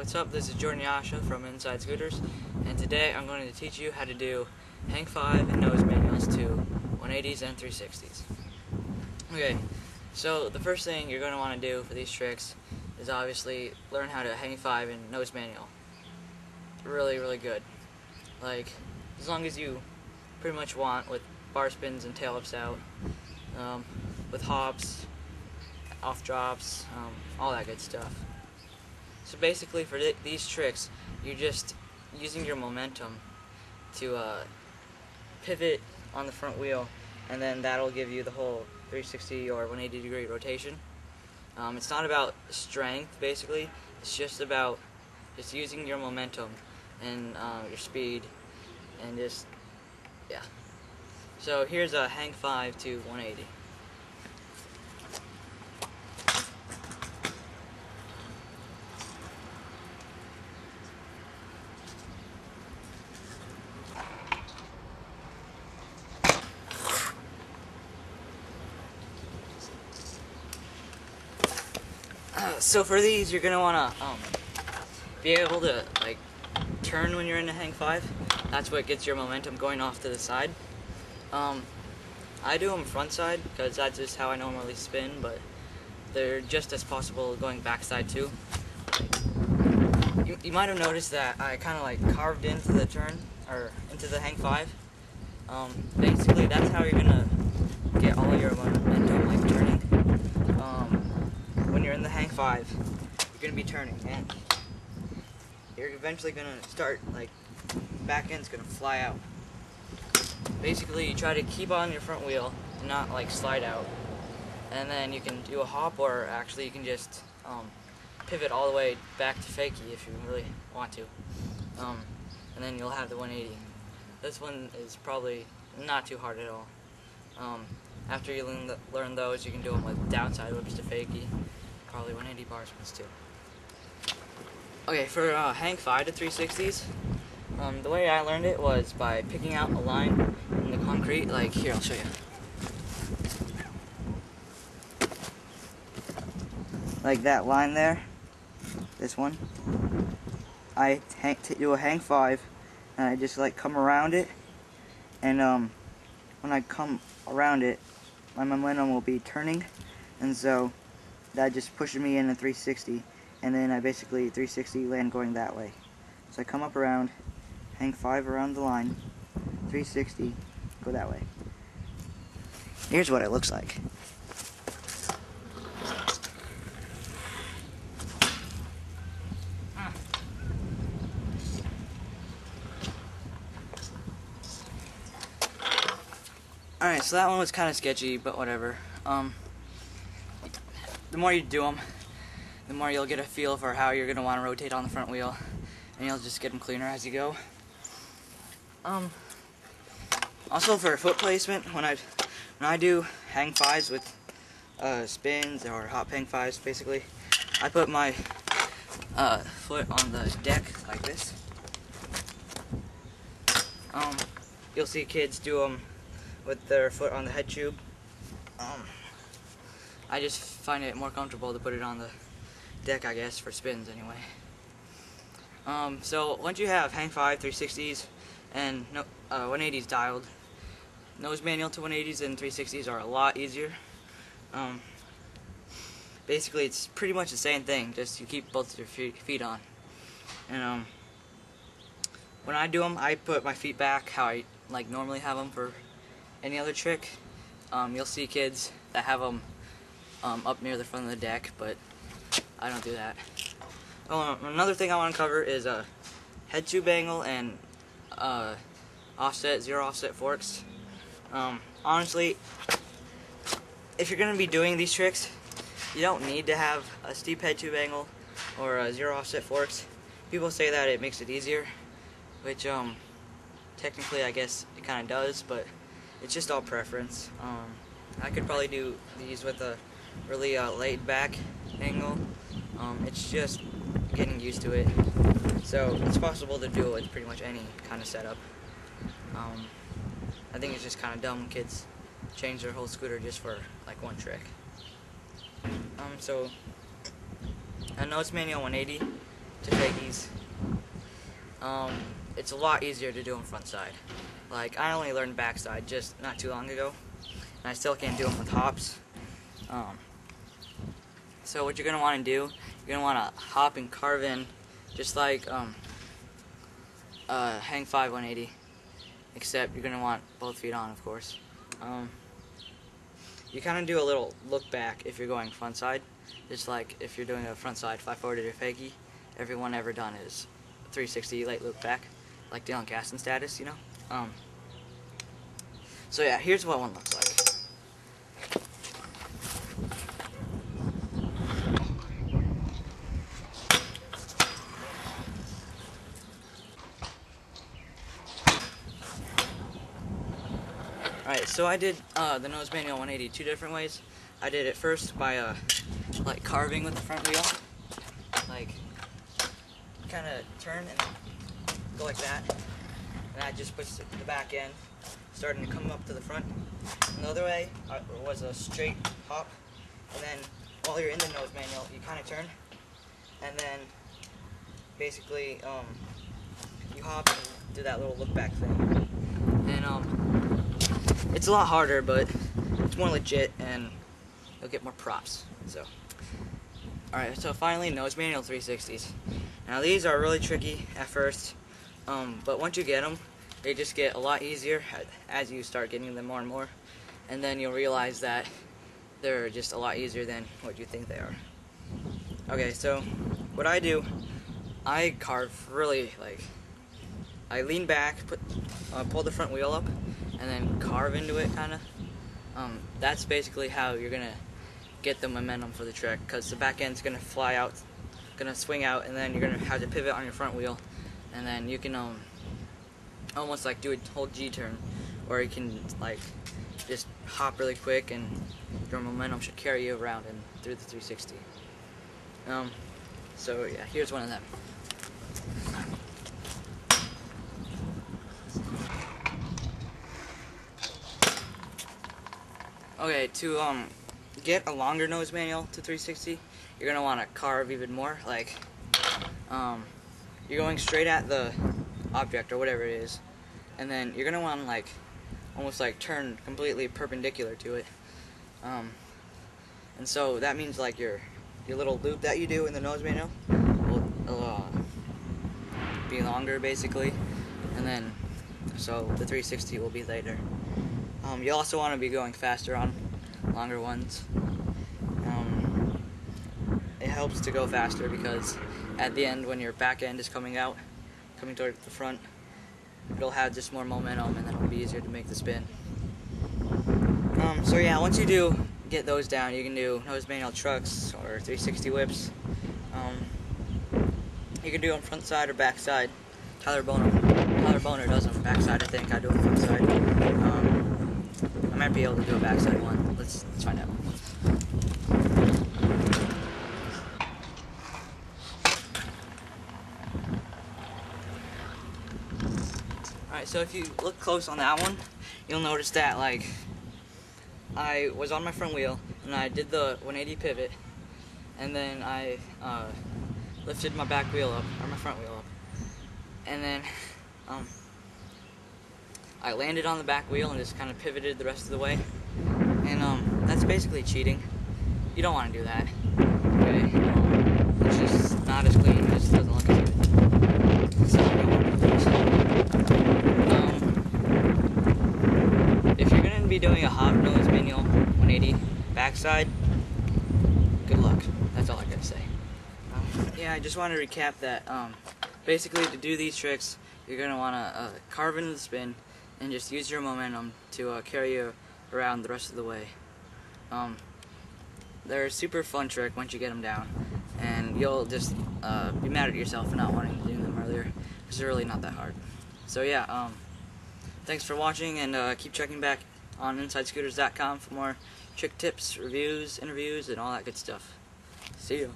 what's up? This is Jordan Yasha from Inside Scooters, and today I'm going to teach you how to do hang 5 and nose manuals to 180s and 360s. Okay, so the first thing you're going to want to do for these tricks is obviously learn how to hang 5 and nose manual. Really good. Like, as long as you pretty much want, with bar spins and tail ups out, with hops, off drops, all that good stuff. So basically for these tricks, you're just using your momentum to pivot on the front wheel, and then that'll give you the whole 360 or 180 degree rotation. It's not about strength, basically. It's just about just using your momentum and your speed, and just, yeah. So here's a hang 5 to 180. So for these, you're gonna wanna be able to like turn when you're in the hang 5. That's what gets your momentum going off to the side. I do them front side because that's just how I normally spin, but they're just as possible going backside too. You might have noticed that I kind of like carved into the turn, or into the hang 5. Basically, that's how you're gonna get all your momentum, like turning. When you're in the hang 5, you're gonna be turning, and you're eventually gonna start, like, back end's gonna fly out. Basically, you try to keep on your front wheel and not like slide out, and then you can do a hop, or actually you can just pivot all the way back to fakie if you really want to, and then you'll have the 180. This one is probably not too hard at all. After you learn those, you can do them with downside whips to fakie, probably 180 bar spins too. Okay, for hang 5 to 360s, the way I learned it was by picking out a line in the concrete. Like, here, I'll show you. Like that line there, this one. I do a hang 5, and I just like come around it, and when I come around it, my momentum will be turning, and so that just pushes me in a 360, and then I basically 360 land going that way. So I come up around, hang 5 around the line, 360, go that way. Here's what it looks like. Alright, so that one was kind of sketchy, but whatever. The more you do them, the more you'll get a feel for how you're going to want to rotate on the front wheel, and you'll just get them cleaner as you go. Also for foot placement, when I do hang 5s with spins or hop hang 5s, basically, I put my foot on the deck like this. You'll see kids do them with their foot on the head tube. I just find it more comfortable to put it on the deck, I guess, for spins anyway. So once you have hang 5, 360s, and 180s dialed, nose manual to 180s and 360s are a lot easier. Basically, it's pretty much the same thing, just you keep both your feet on. And when I do them, I put my feet back how I like normally have them for any other trick. You'll see kids that have them up near the front of the deck, but I don't do that. Another thing I want to cover is head tube angle and zero offset forks. Honestly, if you're going to be doing these tricks, you don't need to have a steep head tube angle or zero offset forks. People say that it makes it easier, which technically I guess it kind of does, but it's just all preference. I could probably do these with a really laid back angle. It's just getting used to it. So it's possible to do it with pretty much any kind of setup. I think it's just kind of dumb when kids change their whole scooter just for like one trick. So a nose manual 180 to fakies. It's a lot easier to do them front side. Like, I only learned backside just not too long ago, and I still can't do them with hops. So what you're going to want to do, you're going to want to hop and carve in, just like hang 5 180, except you're going to want both feet on, of course. You kind of do a little look back if you're going front side, just like if you're doing a front side 540 to fakie. Everyone ever done is 360 late look back, like Dylan Caston status, you know. So yeah, here's what one looks like. Alright, so I did the nose manual 180 two different ways. I did it first by like carving with the front wheel, like kind of turn and go like that, and that just puts the back end starting to come up to the front. Another way was a straight hop, and then while you're in the nose manual, you kind of turn, and then basically you hop and do that little look back thing. And it's a lot harder, but it's more legit, and you'll get more props. So, alright, so finally, nose manual 360s. Now these are really tricky at first, but once you get them, they just get a lot easier as you start getting them more and more, and then you'll realize that they're just a lot easier than what you think they are. Okay, so what I do, I carve really, like, I lean back, pull the front wheel up, and then carve into it, kind of. That's basically how you're gonna get the momentum for the trick, because the back end's gonna fly out, gonna swing out, and then you're gonna have to pivot on your front wheel, and then you can almost like do a whole G-turn, or you can like just hop really quick, and your momentum should carry you around and through the 360. So yeah, here's one of them. Okay, to get a longer nose manual to 360, you're gonna want to carve even more. Like, you're going straight at the object or whatever it is, and then you're gonna want to like almost like turn completely perpendicular to it. And so that means like your little loop that you do in the nose manual will be longer basically, and then so the 360 will be later. You also want to be going faster on longer ones. It helps to go faster because at the end when your back end is coming toward the front, it'll have just more momentum, and then it'll be easier to make the spin. So yeah, once you do get those down, you can do nose manual trucks or 360 whips. You can do them front side or back side. Tyler Boner does them back side, I think. I do them front side. I might be able to do a backside one. Let's find out. Alright, so if you look close on that one, you'll notice that like I was on my front wheel and I did the 180 pivot, and then I lifted my back wheel up, or my front wheel up, and then I landed on the back wheel and just kind of pivoted the rest of the way, and that's basically cheating. You don't want to do that. Okay, it's just not as clean. It just doesn't look as good. So you don't want to do this. If you're going to be doing a hop nose manual 180 backside, good luck. That's all I gotta say. Yeah, I just want to recap that. Basically, to do these tricks, you're going to want to carve into the spin and just use your momentum to carry you around the rest of the way. They're a super fun trick once you get them down, and you'll just be mad at yourself for not wanting to do them earlier, because they're really not that hard. So yeah, thanks for watching, and keep checking back on InsideScooters.com for more trick tips, reviews, interviews, and all that good stuff. See you.